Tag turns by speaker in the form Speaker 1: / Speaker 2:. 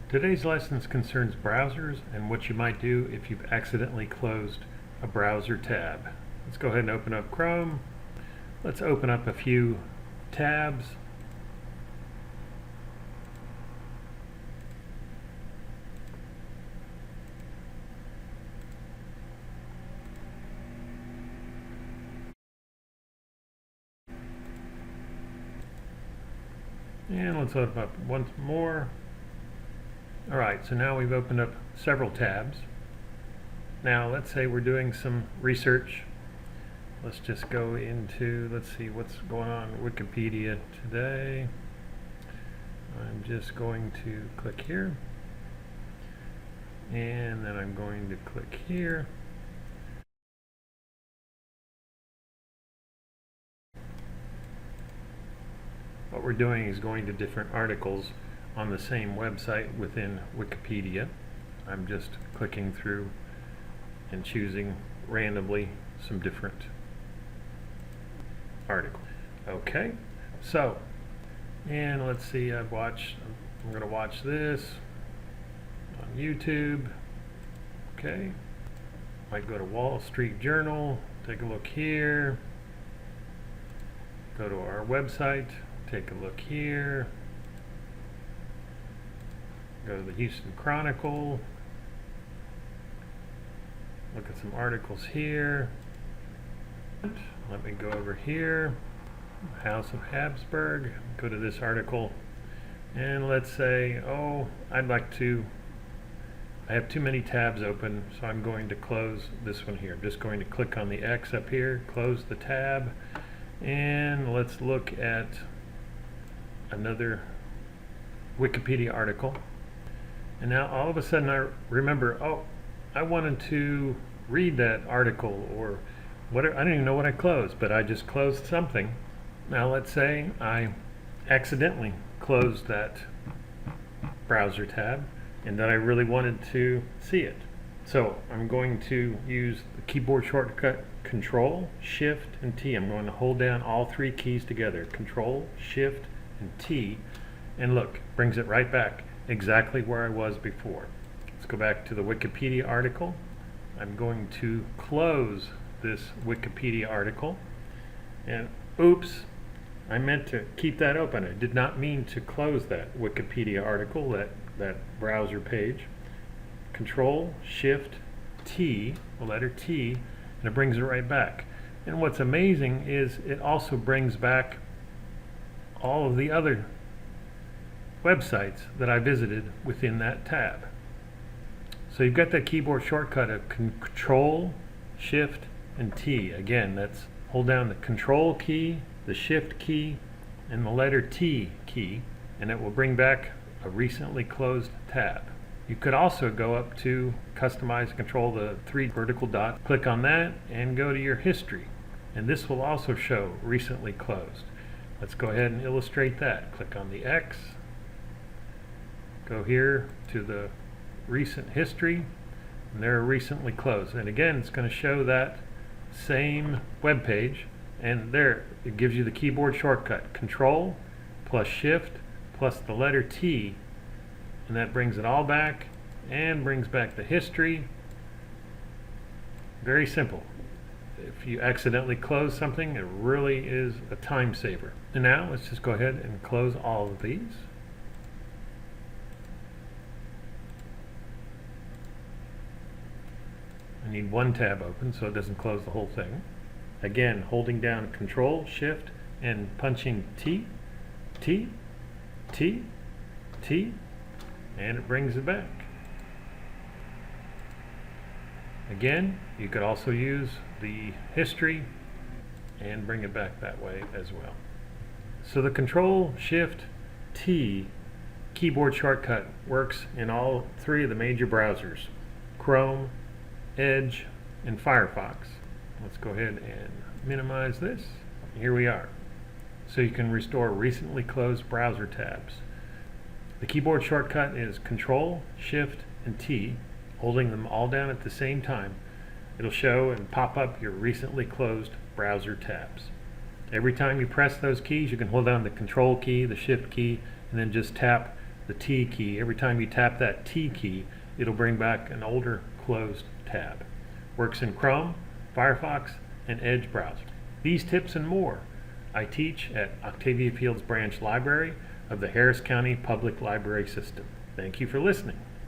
Speaker 1: Today's lesson concerns browsers and what you might do if you've accidentally closed a browser tab. Let's go ahead and open up Chrome. Let's open up a few tabs. And let's open up once more. Alright, so now we've opened up several tabs. Now let's say we're doing some research. Let's just go into, let's see what's going on in Wikipedia today. I'm just going to click here. And then I'm going to click here. What we're doing is going to different articles on the same website within Wikipedia. I'm just clicking through and choosing randomly some different articles. Okay, so, and let's see, I'm going to watch this on YouTube. Okay, might go to Wall Street Journal, take a look here, go to our website, take a look here, go to the Houston Chronicle, look at some articles here. Let me go over here, House of Habsburg, go to this article, and let's say, oh, I have too many tabs open, so I'm going to close this one here. I'm just going to click on the X up here, close the tab, and let's look at another Wikipedia article. And now all of a sudden I remember, oh, I wanted to read that article or whatever. I don't even know what I closed, but I just closed something. Now let's say I accidentally closed that browser tab and that I really wanted to see it. So I'm going to use the keyboard shortcut Control, Shift, and T. I'm going to hold down all three keys together, Control, Shift, and T, and look, brings it right back exactly where I was before. Let's go back to the Wikipedia article. I'm going to close this Wikipedia article, and oops, I meant to keep that open. I did not mean to close that Wikipedia article, that browser page. Control, Shift, T, the letter T, and it brings it right back. And what's amazing is it also brings back all of the other websites that I visited within that tab. So you've got that keyboard shortcut of Control, Shift, and T. Again, that's hold down the Control key, the Shift key, and the letter T key, and it will bring back a recently closed tab. You could also go up to Customize and control the three vertical dots, click on that, and go to your history. And this will also show recently closed. Let's go ahead and illustrate that. Click on the X, go here to the recent history, and they're recently closed. And again, it's going to show that same web page, and there it gives you the keyboard shortcut Control plus Shift plus the letter T, and that brings it all back and brings back the history. Very simple. If you accidentally close something, it really is a time saver. And now let's just go ahead and close all of these. I need one tab open so it doesn't close the whole thing. Again, holding down Control, Shift, and punching T, T, T, T, and it brings it back. Again, you could also use the history and bring it back that way as well. So the Control, Shift, T keyboard shortcut works in all three of the major browsers, Chrome, Edge, and Firefox. Let's go ahead and minimize this. Here we are. So you can restore recently closed browser tabs. The keyboard shortcut is Control, Shift, and T. Holding them all down at the same time, it'll show and pop up your recently closed browser tabs. Every time you press those keys, you can hold down the Control key, the Shift key, and then just tap the T key. Every time you tap that T key, it'll bring back an older closed tab. Works in Chrome, Firefox, and Edge browser. These tips and more I teach at Octavia Fields Branch Library of the Harris County Public Library System. Thank you for listening.